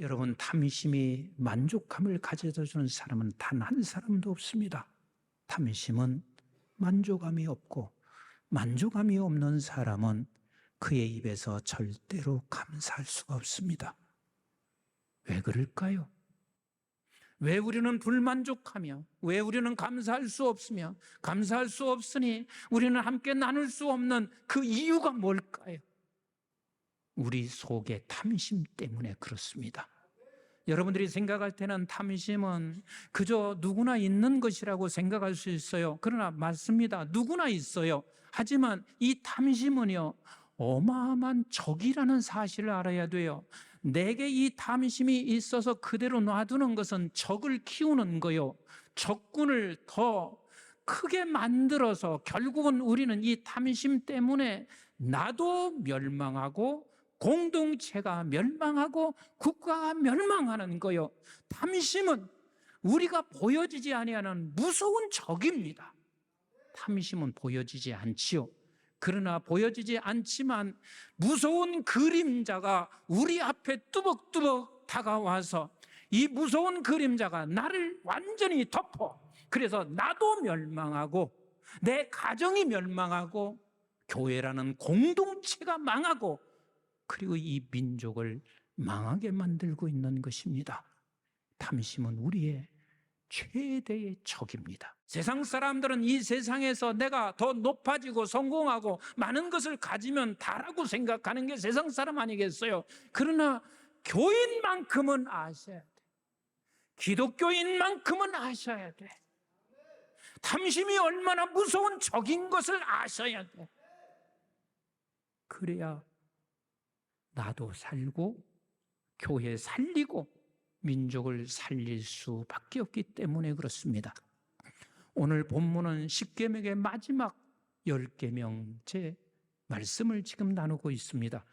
여러분, 탐심이 만족감을 가져다 주는 사람은 단 한 사람도 없습니다. 탐심은 만족감이 없고, 만족감이 없는 사람은 그의 입에서 절대로 감사할 수가 없습니다. 왜 그럴까요? 왜 우리는 불만족하며, 왜 우리는 감사할 수 없으며, 감사할 수 없으니 우리는 함께 나눌 수 없는 그 이유가 뭘까요? 우리 속의 탐심 때문에 그렇습니다. 여러분들이 생각할 때는 탐심은 그저 누구나 있는 것이라고 생각할 수 있어요. 그러나 맞습니다. 누구나 있어요. 하지만 이 탐심은요, 어마어마한 적이라는 사실을 알아야 돼요. 내게 이 탐심이 있어서 그대로 놔두는 것은 적을 키우는 거요. 적군을 더 크게 만들어서 결국은 우리는 이 탐심 때문에 나도 멸망하고 공동체가 멸망하고 국가가 멸망하는 거요. 탐심은 우리가 보여지지 아니하는 무서운 적입니다. 탐심은 보여지지 않지요. 그러나 보여지지 않지만 무서운 그림자가 우리 앞에 뚜벅뚜벅 다가와서 이 무서운 그림자가 나를 완전히 덮어. 그래서 나도 멸망하고 내 가정이 멸망하고 교회라는 공동체가 망하고 그리고 이 민족을 망하게 만들고 있는 것입니다. 탐심은 우리의 최대의 적입니다. 세상 사람들은 이 세상에서 내가 더 높아지고 성공하고 많은 것을 가지면 다라고 생각하는 게 세상 사람 아니겠어요? 그러나 교인만큼은 아셔야 돼. 기독교인만큼은 아셔야 돼. 탐심이 얼마나 무서운 적인 것을 아셔야 돼. 그래야 나도 살고 교회 살리고 민족을 살릴 수밖에 없기 때문에 그렇습니다. 오늘 본문은 십계명의 마지막 10계명째 말씀을 지금 나누고 있습니다.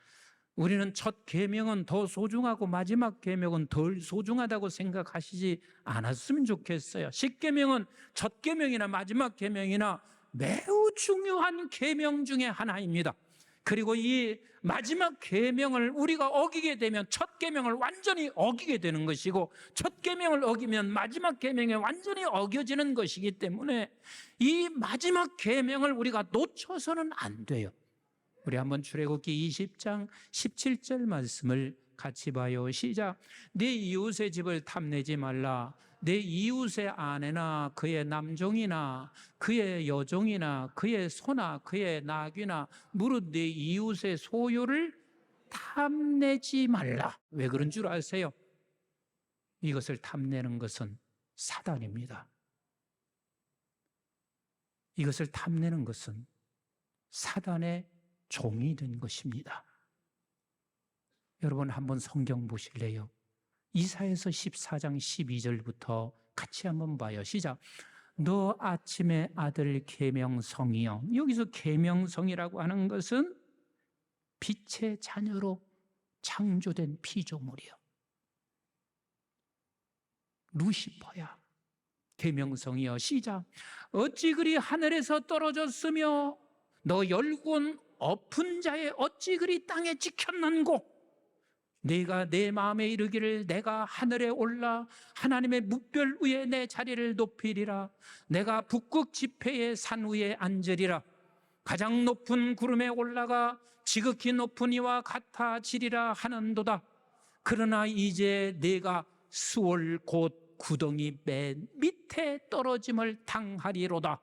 우리는 첫 계명은 더 소중하고 마지막 계명은 덜 소중하다고 생각하시지 않았으면 좋겠어요. 십계명은 첫 계명이나 마지막 계명이나 매우 중요한 계명 중에 하나입니다. 그리고 이 마지막 계명을 우리가 어기게 되면 첫 계명을 완전히 어기게 되는 것이고 첫 계명을 어기면 마지막 계명이 완전히 어겨지는 것이기 때문에 이 마지막 계명을 우리가 놓쳐서는 안 돼요. 우리 한번 출애굽기 20장 17절 말씀을 같이 봐요. 시작. 네 이웃의 집을 탐내지 말라. 내 이웃의 아내나 그의 남종이나 그의 여종이나 그의 소나 그의 나귀나 무릇 내 이웃의 소유를 탐내지 말라. 왜 그런 줄 아세요? 이것을 탐내는 것은 사단입니다. 이것을 탐내는 것은 사단의 종이 된 것입니다. 여러분 한번 성경 보실래요? 이사야서 14장 12절부터 같이 한번 봐요. 시작. 너 아침의 아들 계명성이여. 여기서 계명성이라고 하는 것은 빛의 자녀로 창조된 피조물이요. 루시퍼야. 계명성이여. 시작. 어찌 그리 하늘에서 떨어졌으며 너 열군 엎은 자의 어찌 그리 땅에 찍혔는고. 네가 내 마음에 이르기를 내가 하늘에 올라 하나님의 뭇별 위에 내 자리를 높이리라. 내가 북극 지폐의 산 위에 앉으리라. 가장 높은 구름에 올라가 지극히 높은 이와 같아지리라 하는도다. 그러나 이제 네가 수월 곧 구덩이 맨 밑에 떨어짐을 당하리로다.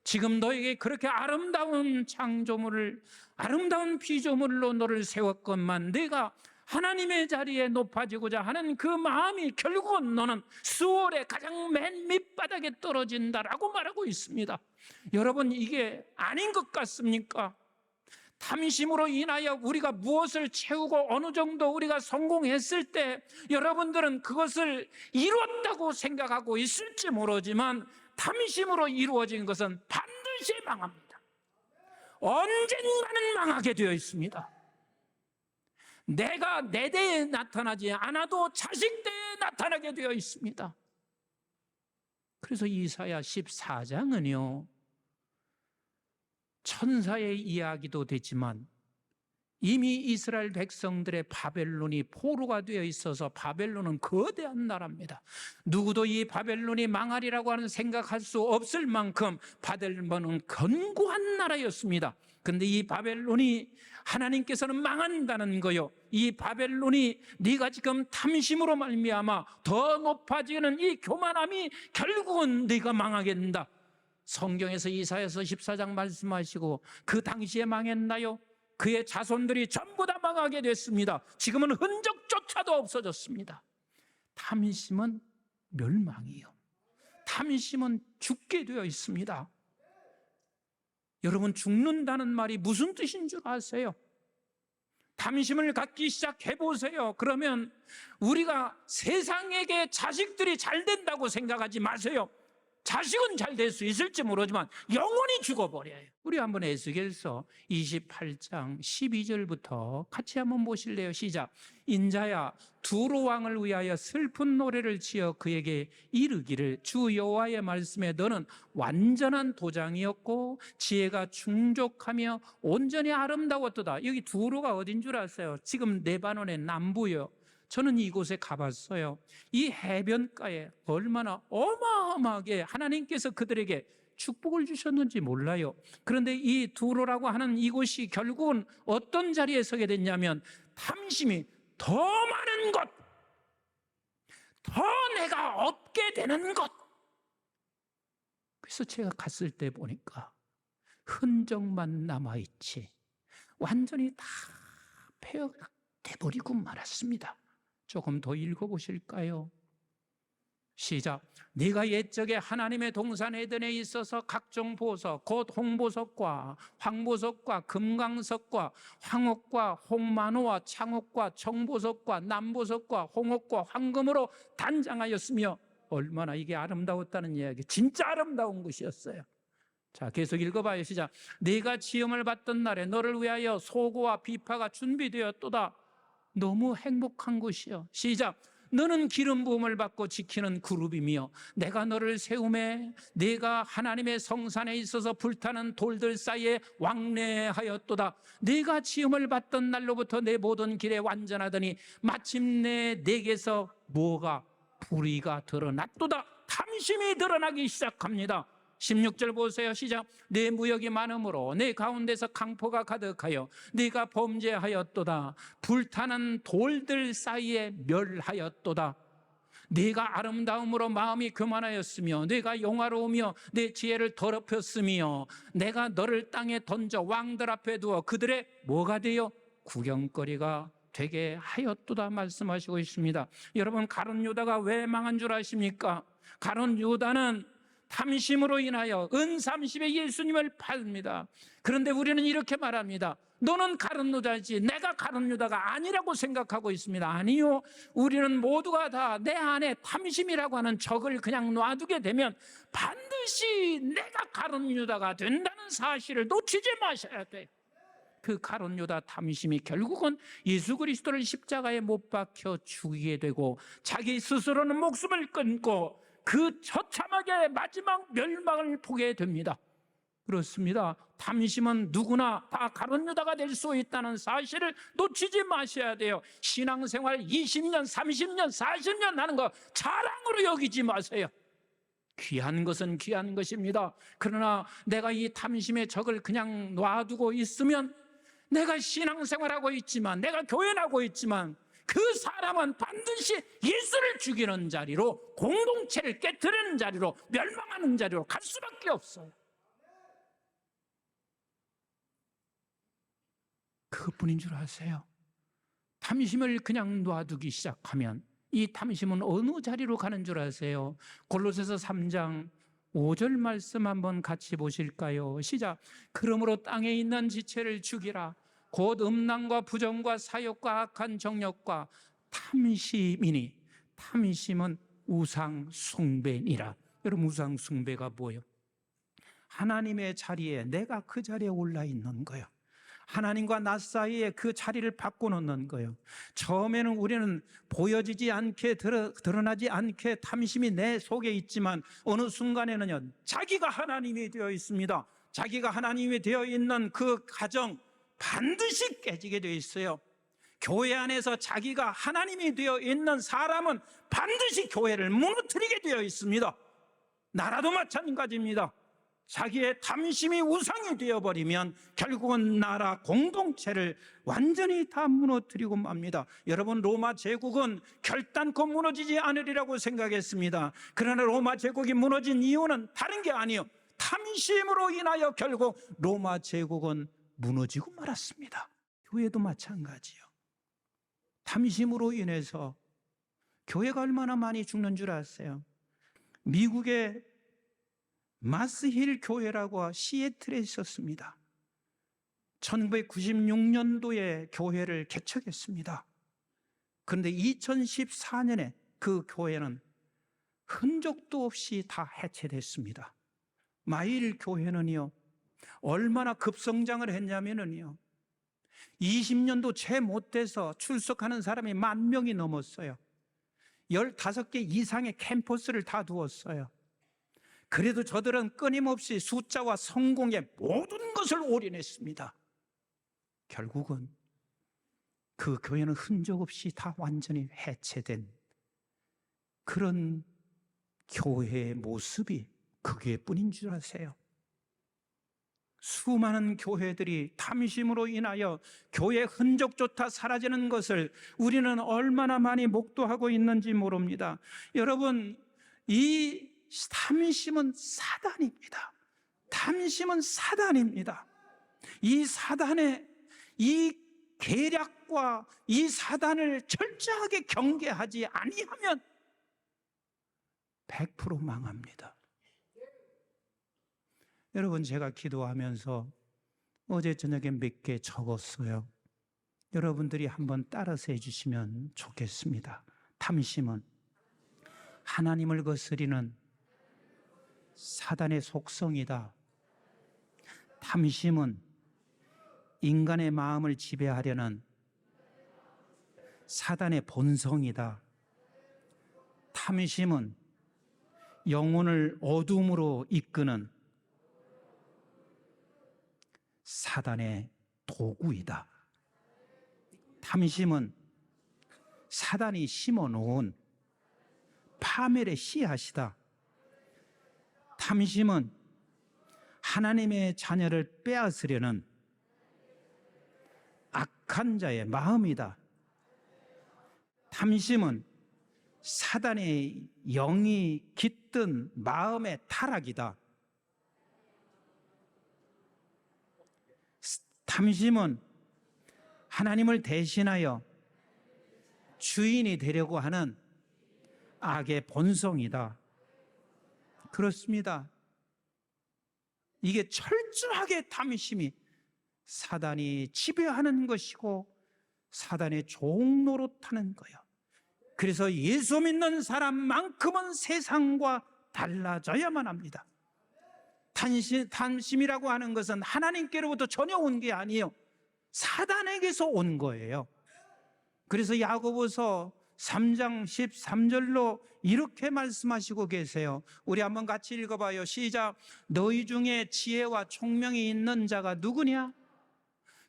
지금 너에게 그렇게 아름다운 창조물을, 아름다운 피조물로 너를 세웠건만 내가 하나님의 자리에 높아지고자 하는 그 마음이 결국은 너는 수월의 가장 맨 밑바닥에 떨어진다라고 말하고 있습니다. 여러분, 이게 아닌 것 같습니까? 탐심으로 인하여 우리가 무엇을 채우고 어느 정도 우리가 성공했을 때 여러분들은 그것을 이뤘다고 생각하고 있을지 모르지만 탐심으로 이루어진 것은 반드시 망합니다. 언젠가는 망하게 되어 있습니다. 내가 내 대에 나타나지 않아도 자식 대에 나타나게 되어 있습니다. 그래서 이사야 14장은요 천사의 이야기도 되지만 이미 이스라엘 백성들의 바벨론이 포로가 되어 있어서 바벨론은 거대한 나라입니다. 누구도 이 바벨론이 망하리라고 하는 생각할 수 없을 만큼 바벨론은 견고한 나라였습니다. 그런데 이 바벨론이 하나님께서는 망한다는 거요. 이 바벨론이 네가 지금 탐심으로 말미암아 더 높아지는 이 교만함이 결국은 네가 망하게 된다. 성경에서 이사야서 14장 말씀하시고 그 당시에 망했나요? 그의 자손들이 전부 다 망하게 됐습니다. 지금은 흔적조차도 없어졌습니다. 탐심은 멸망이요. 탐심은 죽게 되어 있습니다. 여러분, 죽는다는 말이 무슨 뜻인 줄 아세요? 탐심을 갖기 시작해 보세요. 그러면 우리가 세상에게 자식들이 잘 된다고 생각하지 마세요. 자식은 잘 될 수 있을지 모르지만 영원히 죽어버려요. 우리 한번 에스겔서 28장 12절부터 같이 한번 보실래요? 시작. 인자야, 두로 왕을 위하여 슬픈 노래를 지어 그에게 이르기를, 주 여호와의 말씀에 너는 완전한 도장이었고 지혜가 충족하며 온전히 아름다웠도다. 여기 두로가 어딘 줄 아세요? 지금 레바논의 남부요. 저는 이곳에 가봤어요. 이 해변가에 얼마나 어마어마하게 하나님께서 그들에게 축복을 주셨는지 몰라요. 그런데 이 두로라고 하는 이곳이 결국은 어떤 자리에 서게 됐냐면 탐심이 더 많은 것, 더 내가 얻게 되는 것. 그래서 제가 갔을 때 보니까 흔적만 남아있지 완전히 다 폐허돼버리고 말았습니다. 조금 더 읽어보실까요? 시작. 네가 옛적에 하나님의 동산 에덴에 있어서 각종 보석, 곧 홍보석과 황보석과 금강석과 황옥과 홍만호와 창옥과 청보석과 남보석과 홍옥과 황금으로 단장하였으며, 얼마나 이게 아름다웠다는 이야기. 진짜 아름다운 곳이었어요. 자, 계속 읽어봐요. 시작. 네가 지음을 받던 날에 너를 위하여 소고와 비파가 준비되었도다. 너무 행복한 곳이요. 시작. 너는 기름 부음을 받고 지키는 그룹이며 내가 너를 세우매 네가 하나님의 성산에 있어서 불타는 돌들 사이에 왕래하였도다. 네가 지음을 받던 날로부터 내 모든 길에 완전하더니 마침내 내게서 뭐가 불의가 드러났도다. 탐심이 드러나기 시작합니다. 16절 보세요. 시작. 내 무역이 많으므로 내 가운데서 강포가 가득하여 네가 범죄하였도다. 불타는 돌들 사이에 멸하였도다. 네가 아름다움으로 마음이 교만하였으며 네가 영화로우며 내 지혜를 더럽혔으며 내가 너를 땅에 던져 왕들 앞에 두어 그들의 뭐가 되어 구경거리가 되게 하였도다 말씀하시고 있습니다. 여러분, 가룟 유다가 왜 망한 줄 아십니까? 가룟 유다는 탐심으로 인하여 은30에 예수님을 팝니다. 그런데 우리는 이렇게 말합니다. 너는 가룟 유다지 내가 가룟 유다가 아니라고 생각하고 있습니다. 아니요, 우리는 모두가 다 내 안에 탐심이라고 하는 적을 그냥 놔두게 되면 반드시 내가 가룟 유다가 된다는 사실을 놓치지 마셔야 돼요. 그 가룟 유다 탐심이 결국은 예수 그리스도를 십자가에 못 박혀 죽이게 되고 자기 스스로는 목숨을 끊고 그 처참하게 마지막 멸망을 보게 됩니다. 그렇습니다. 탐심은 누구나 다 가룟 유다가 될 수 있다는 사실을 놓치지 마셔야 돼요. 신앙생활 20년, 30년, 40년 하는 거 자랑으로 여기지 마세요. 귀한 것은 귀한 것입니다. 그러나 내가 이 탐심의 적을 그냥 놔두고 있으면 내가 신앙생활하고 있지만, 내가 교회하고 있지만 그 사람은 반드시 예수를 죽이는 자리로, 공동체를 깨트리는 자리로, 멸망하는 자리로 갈 수밖에 없어요. 그것뿐인 줄 아세요? 탐심을 그냥 놔두기 시작하면 이 탐심은 어느 자리로 가는 줄 아세요? 골로새서 3장 5절 말씀 한번 같이 보실까요? 시작. 그러므로 땅에 있는 지체를 죽이라. 곧 음란과 부정과 사욕과 악한 정욕과 탐심이니. 탐심은 우상 숭배니라. 여러분, 우상 숭배가 뭐예요? 하나님의 자리에 내가 그 자리에 올라 있는 거예요. 하나님과 나 사이에 그 자리를 바꿔놓는 거예요. 처음에는 우리는 보여지지 않게, 드러나지 않게 탐심이 내 속에 있지만 어느 순간에는요, 자기가 하나님이 되어 있습니다. 자기가 하나님이 되어 있는 그 가정, 반드시 깨지게 되어 있어요. 교회 안에서 자기가 하나님이 되어 있는 사람은 반드시 교회를 무너뜨리게 되어 있습니다. 나라도 마찬가지입니다. 자기의 탐심이 우상이 되어버리면 결국은 나라 공동체를 완전히 다 무너뜨리고 맙니다. 여러분, 로마 제국은 결단코 무너지지 않으리라고 생각했습니다. 그러나 로마 제국이 무너진 이유는 다른 게 아니에요. 탐심으로 인하여 결국 로마 제국은 무너지고 말았습니다. 교회도 마찬가지요. 탐심으로 인해서 교회가 얼마나 많이 죽는 줄 아세요? 미국의 마스힐 교회라고 시애틀에 있었습니다. 1996년도에 교회를 개척했습니다. 그런데 2014년에 그 교회는 흔적도 없이 다 해체됐습니다. 마일 교회는요, 얼마나 급성장을 했냐면요, 20년도 채 못 돼서 출석하는 사람이 10,000명이 넘었어요. 15개 이상의 캠퍼스를 다 두었어요. 그래도 저들은 끊임없이 숫자와 성공의 모든 것을 올인했습니다. 결국은 그 교회는 흔적 없이 다 완전히 해체된 그런 교회의 모습이 그 교회뿐인 줄 아세요? 수많은 교회들이 탐심으로 인하여 교회의 흔적조차 사라지는 것을 우리는 얼마나 많이 목도하고 있는지 모릅니다. 여러분, 이 탐심은 사단입니다. 탐심은 사단입니다. 이 사단의 이 계략과 이 사단을 철저하게 경계하지 아니하면 100% 망합니다. 여러분, 제가 기도하면서 어제 저녁에 몇 개 적었어요. 여러분들이 한번 따라서 해주시면 좋겠습니다. 탐심은 하나님을 거스리는 사단의 속성이다. 탐심은 인간의 마음을 지배하려는 사단의 본성이다. 탐심은 영혼을 어둠으로 이끄는 사단의 도구이다. 탐심은 사단이 심어놓은 파멸의 씨앗이다. 탐심은 하나님의 자녀를 빼앗으려는 악한 자의 마음이다. 탐심은 사단의 영이 깃든 마음의 타락이다. 탐심은 하나님을 대신하여 주인이 되려고 하는 악의 본성이다. 그렇습니다. 이게 철저하게 탐심이 사단이 지배하는 것이고 사단의 종노릇하는 거예요. 그래서 예수 믿는 사람만큼은 세상과 달라져야만 합니다. 탐심이라고 하는 것은 하나님께로부터 전혀 온 게 아니에요. 사단에게서 온 거예요. 그래서 야고보서 3장 13절로 이렇게 말씀하시고 계세요. 우리 한번 같이 읽어봐요. 시작. 너희 중에 지혜와 총명이 있는 자가 누구냐?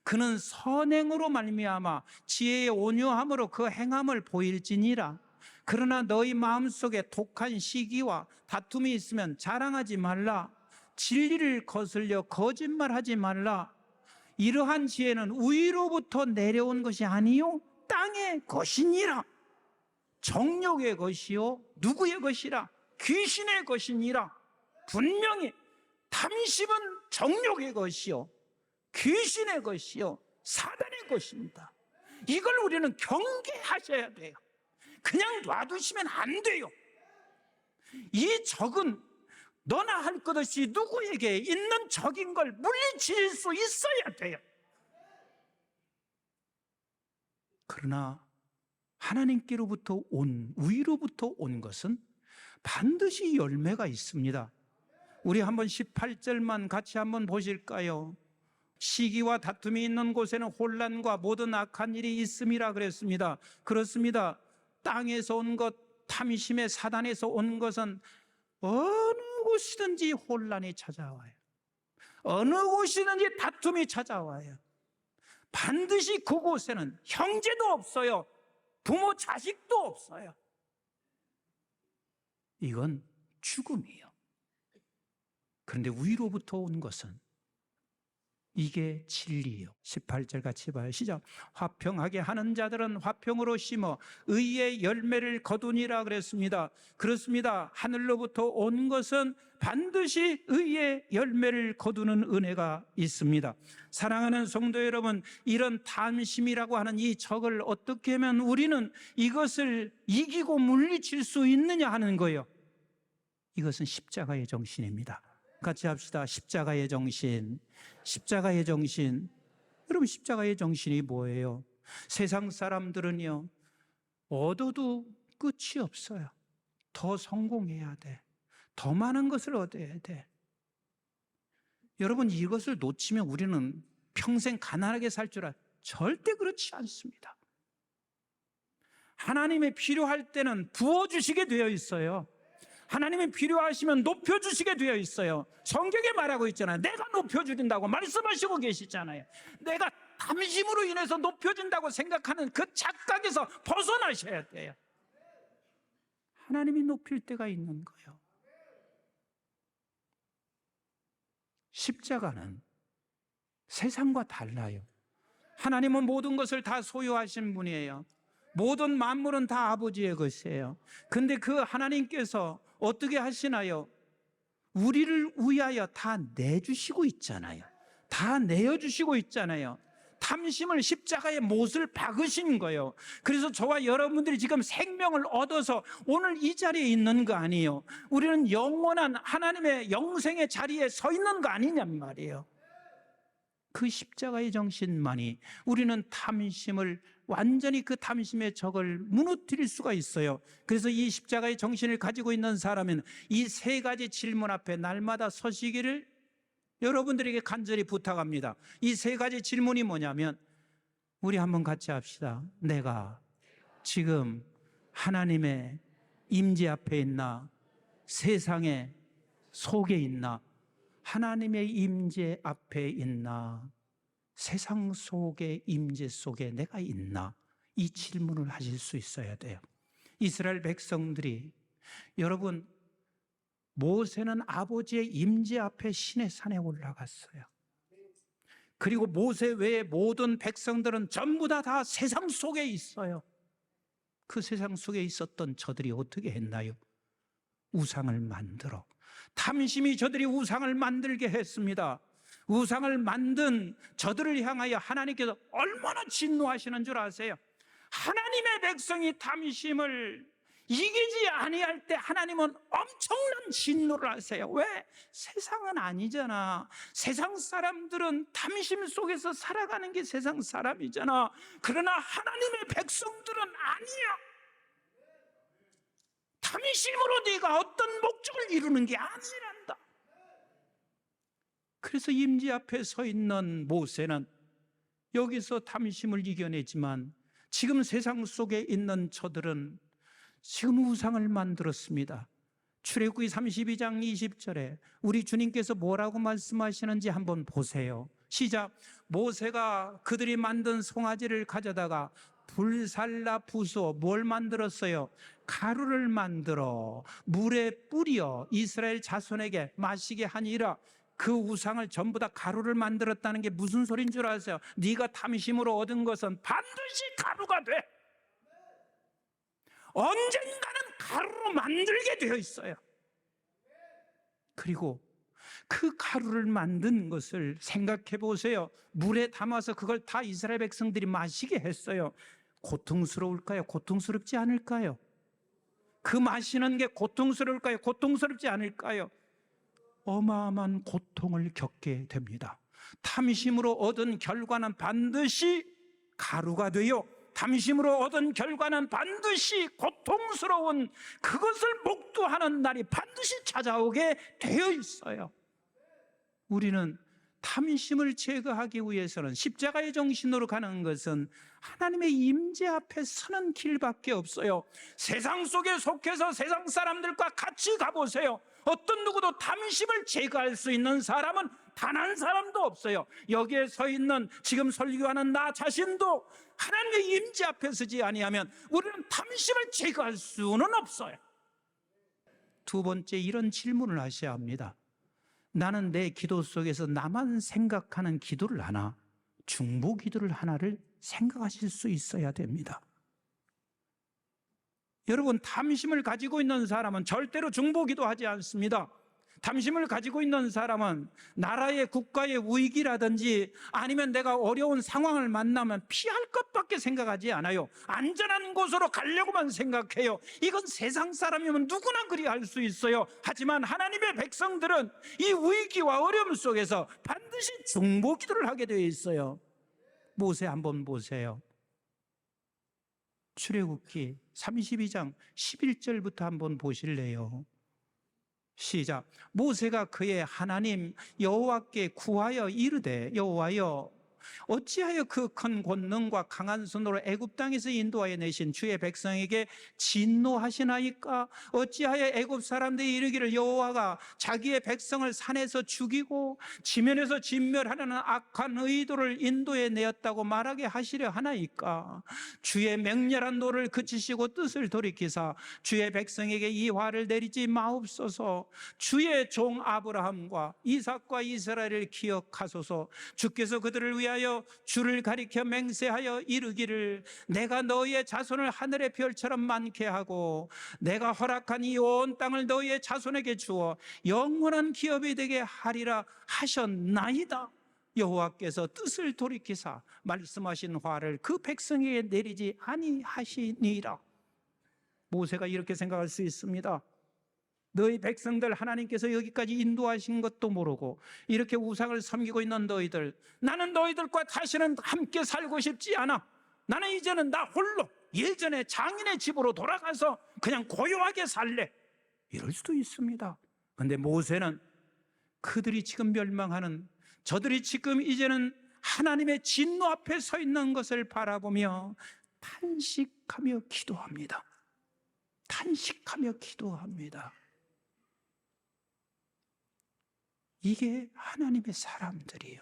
그는 선행으로 말미암아 지혜의 온유함으로 그 행함을 보일지니라. 그러나 너희 마음속에 독한 시기와 다툼이 있으면 자랑하지 말라. 진리를 거슬려 거짓말하지 말라. 이러한 지혜는 위로부터 내려온 것이 아니요 땅의 것이니라. 정욕의 것이요 누구의 것이라? 귀신의 것이니라. 분명히 탐심은 정욕의 것이요 귀신의 것이요 사단의 것입니다. 이걸 우리는 경계하셔야 돼요. 그냥 놔두시면 안 돼요. 이 적은 너나 할 것 없이 누구에게 있는 적인 걸 물리칠 수 있어야 돼요. 그러나 하나님께로부터 위로부터 온 것은 반드시 열매가 있습니다. 우리 한번 18절만 같이 한번 보실까요? 시기와 다툼이 있는 곳에는 혼란과 모든 악한 일이 있음이라 그랬습니다. 그렇습니다. 땅에서 온 것, 탐심의 사단에서 온 것은 어느 곳이든지 혼란이 찾아와요. 어느 곳이든지 다툼이 찾아와요. 반드시 그곳에는 형제도 없어요. 부모 자식도 없어요. 이건 죽음이에요. 그런데 위로부터 온 것은 이게 진리예요. 18절 같이 봐요. 시작. 화평하게 하는 자들은 화평으로 심어 의의 열매를 거두니라 그랬습니다. 그렇습니다. 하늘로부터 온 것은 반드시 의의 열매를 거두는 은혜가 있습니다. 사랑하는 성도 여러분, 이런 탐심이라고 하는 이 적을 어떻게 하면 우리는 이것을 이기고 물리칠 수 있느냐 하는 거예요. 이것은 십자가의 정신입니다. 같이 합시다. 십자가의 정신. 십자가의 정신. 여러분, 십자가의 정신이 뭐예요? 세상 사람들은요, 얻어도 끝이 없어요. 더 성공해야 돼. 더 많은 것을 얻어야 돼. 여러분, 이것을 놓치면 우리는 평생 가난하게 살 줄 알아요. 절대 그렇지 않습니다. 하나님의 필요할 때는 부어주시게 되어 있어요. 하나님이 필요하시면 높여주시게 되어 있어요. 성경에 말하고 있잖아요. 내가 높여주린다고 말씀하시고 계시잖아요. 내가 탐심으로 인해서 높여진다고 생각하는 그 착각에서 벗어나셔야 돼요. 하나님이 높일 때가 있는 거예요. 십자가는 세상과 달라요. 하나님은 모든 것을 다 소유하신 분이에요. 모든 만물은 다 아버지의 것이에요. 근데 그 하나님께서 어떻게 하시나요? 우리를 위하여 다 내주시고 있잖아요. 다 내어주시고 있잖아요. 탐심을 십자가에 못을 박으신 거예요. 그래서 저와 여러분들이 지금 생명을 얻어서 오늘 이 자리에 있는 거 아니에요. 우리는 영원한 하나님의 영생의 자리에 서 있는 거 아니냔 말이에요. 그 십자가의 정신만이 우리는 탐심을 완전히 그 탐심의 적을 무너뜨릴 수가 있어요. 그래서 이 십자가의 정신을 가지고 있는 사람은 이 세 가지 질문 앞에 날마다 서시기를 여러분들에게 간절히 부탁합니다. 이 세 가지 질문이 뭐냐면, 우리 한번 같이 합시다. 내가 지금 하나님의 임재 앞에 있나, 세상의 속에 있나? 하나님의 임재 앞에 있나, 세상 속의 임재 속에 내가 있나? 이 질문을 하실 수 있어야 돼요. 이스라엘 백성들이, 여러분, 모세는 아버지의 임재 앞에 시내 산에 올라갔어요. 그리고 모세 외에 모든 백성들은 전부 다 세상 속에 있어요. 그 세상 속에 있었던 저들이 어떻게 했나요? 우상을 만들어, 탐심이 저들이 우상을 만들게 했습니다. 우상을 만든 저들을 향하여 하나님께서 얼마나 진노하시는 줄 아세요? 하나님의 백성이 탐심을 이기지 아니할 때 하나님은 엄청난 진노를 하세요. 왜? 세상은 아니잖아. 세상 사람들은 탐심 속에서 살아가는 게 세상 사람이잖아. 그러나 하나님의 백성들은 아니야. 탐심으로 네가 어떤 목적을 이루는 게 아니란다. 그래서 임재 앞에 서 있는 모세는 여기서 탐심을 이겨내지만, 지금 세상 속에 있는 저들은 지금 우상을 만들었습니다. 출애굽기 32장 20절에 우리 주님께서 뭐라고 말씀하시는지 한번 보세요. 시작. 모세가 그들이 만든 송아지를 가져다가 불살라 부수어 뭘 만들었어요? 가루를 만들어 물에 뿌려 이스라엘 자손에게 마시게 하니라. 그 우상을 전부 다 가루를 만들었다는 게 무슨 소린 줄 아세요? 네가 탐심으로 얻은 것은 반드시 가루가 돼. 언젠가는 가루로 만들게 되어 있어요. 그리고 그 가루를 만든 것을 생각해 보세요. 물에 담아서 그걸 다 이스라엘 백성들이 마시게 했어요. 고통스러울까요? 고통스럽지 않을까요? 그 마시는 게 고통스러울까요? 고통스럽지 않을까요? 어마어마한 고통을 겪게 됩니다. 탐심으로 얻은 결과는 반드시 가루가 되어, 탐심으로 얻은 결과는 반드시 고통스러운 그것을 목도하는 날이 반드시 찾아오게 되어 있어요. 우리는 탐심을 제거하기 위해서는, 십자가의 정신으로 가는 것은 하나님의 임재 앞에 서는 길밖에 없어요. 세상 속에 속해서 세상 사람들과 같이 가보세요. 어떤 누구도 탐심을 제거할 수 있는 사람은 단 한 사람도 없어요. 여기에 서 있는 지금 설교하는 나 자신도 하나님의 임재 앞에 서지 아니하면 우리는 탐심을 제거할 수는 없어요. 두 번째, 이런 질문을 하셔야 합니다. 나는 내 기도 속에서 나만 생각하는 기도를 하나, 중보 기도를 하나를 생각하실 수 있어야 됩니다. 여러분, 탐심을 가지고 있는 사람은 절대로 중보 기도하지 않습니다. 탐심을 가지고 있는 사람은 나라의 국가의 위기라든지 아니면 내가 어려운 상황을 만나면 피할 것밖에 생각하지 않아요. 안전한 곳으로 가려고만 생각해요. 이건 세상 사람이면 누구나 그리 할 수 있어요. 하지만 하나님의 백성들은 이 위기와 어려움 속에서 반드시 중보 기도를 하게 되어 있어요. 모세 한번 보세요. 출애굽기 32장 11절부터 한번 보실래요? 시작. 모세가 그의 하나님 여호와께 구하여 이르되, 여호와여, 어찌하여 그 큰 권능과 강한 손으로 애굽 땅에서 인도하여 내신 주의 백성에게 진노하시나이까? 어찌하여 애굽 사람들이 이르기를 여호와가 자기의 백성을 산에서 죽이고 지면에서 진멸하려는 악한 의도를 인도해 내었다고 말하게 하시려 하나이까? 주의 맹렬한 노를 그치시고 뜻을 돌이키사 주의 백성에게 이 화를 내리지 마옵소서. 주의 종 아브라함과 이삭과 이스라엘을 기억하소서. 주께서 그들을 위하여 주를 가리켜 맹세하여 이르기를 내가 너희의 자손을 하늘의 별처럼 많게 하고 내가 허락한 이 온 땅을 너희의 자손에게 주어 영원한 기업이 되게 하리라 하셨나이다. 여호와께서 뜻을 돌이키사 말씀하신 화를 그 백성에게 내리지 아니하시니라. 모세가 이렇게 생각할 수 있습니다. 너희 백성들 하나님께서 여기까지 인도하신 것도 모르고 이렇게 우상을 섬기고 있는 너희들, 나는 너희들과 다시는 함께 살고 싶지 않아. 나는 이제는 나 홀로 예전에 장인의 집으로 돌아가서 그냥 고요하게 살래. 이럴 수도 있습니다. 그런데 모세는 그들이 지금 멸망하는, 저들이 지금 이제는 하나님의 진노 앞에 서 있는 것을 바라보며 탄식하며 기도합니다. 탄식하며 기도합니다. 이게 하나님의 사람들이에요.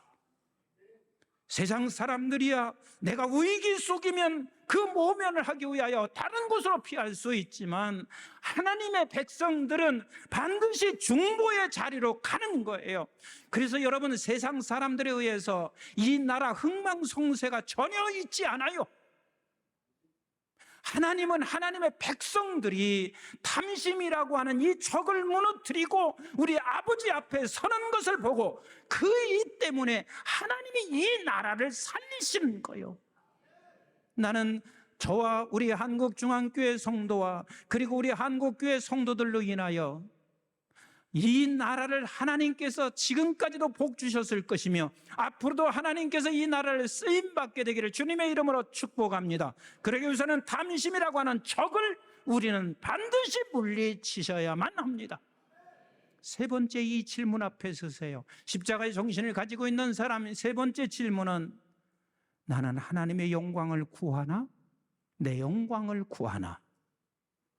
세상 사람들이야 내가 위기 속이면 그 모면을 하기 위하여 다른 곳으로 피할 수 있지만 하나님의 백성들은 반드시 중보의 자리로 가는 거예요. 그래서 여러분, 세상 사람들에 의해서 이 나라 흥망성쇠가 전혀 있지 않아요. 하나님은 하나님의 백성들이 탐심이라고 하는 이 적을 무너뜨리고 우리 아버지 앞에 서는 것을 보고 그 이 때문에 하나님이 이 나라를 살리시는 거예요. 나는 저와 우리 한국중앙교회 성도와 그리고 우리 한국교회 성도들로 인하여 이 나라를 하나님께서 지금까지도 복 주셨을 것이며 앞으로도 하나님께서 이 나라를 쓰임받게 되기를 주님의 이름으로 축복합니다. 그러기 위해서는 탐심이라고 하는 적을 우리는 반드시 물리치셔야만 합니다. 세 번째, 이 질문 앞에 서세요. 십자가의 정신을 가지고 있는 사람 세 번째 질문은 나는 하나님의 영광을 구하나? 내 영광을 구하나?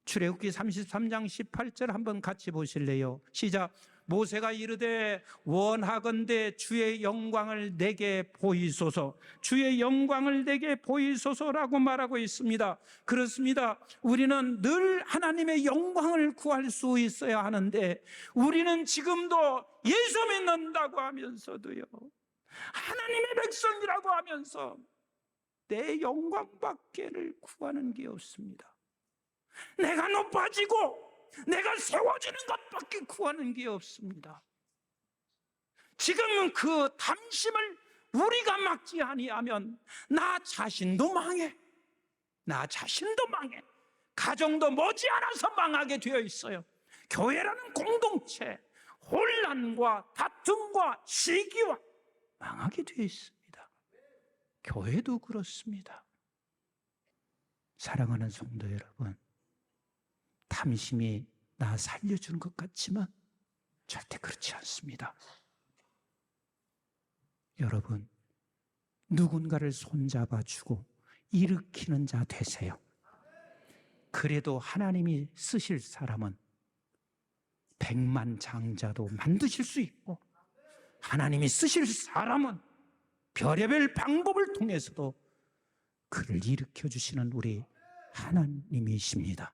출애굽기 33장 18절 한번 같이 보실래요? 시작. 모세가 이르되 원하건대 주의 영광을 내게 보이소서. 주의 영광을 내게 보이소서라고 말하고 있습니다. 그렇습니다. 우리는 늘 하나님의 영광을 구할 수 있어야 하는데 우리는 지금도 예수 믿는다고 하면서도요, 하나님의 백성이라고 하면서 내 영광밖에를 구하는 게 없습니다. 내가 높아지고 내가 세워지는 것밖에 구하는 게 없습니다. 지금은 그 탐심을 우리가 막지 아니하면 나 자신도 망해. 나 자신도 망해. 가정도 머지않아서 망하게 되어 있어요. 교회라는 공동체, 혼란과 다툼과 시기와 망하게 되어 있습니다. 교회도 그렇습니다. 사랑하는 성도 여러분, 탐심이 나 살려주는 것 같지만 절대 그렇지 않습니다. 여러분, 누군가를 손잡아주고 일으키는 자 되세요. 그래도 하나님이 쓰실 사람은 백만장자도 만드실 수 있고 하나님이 쓰실 사람은 별의별 방법을 통해서도 그를 일으켜 주시는 우리 하나님이십니다.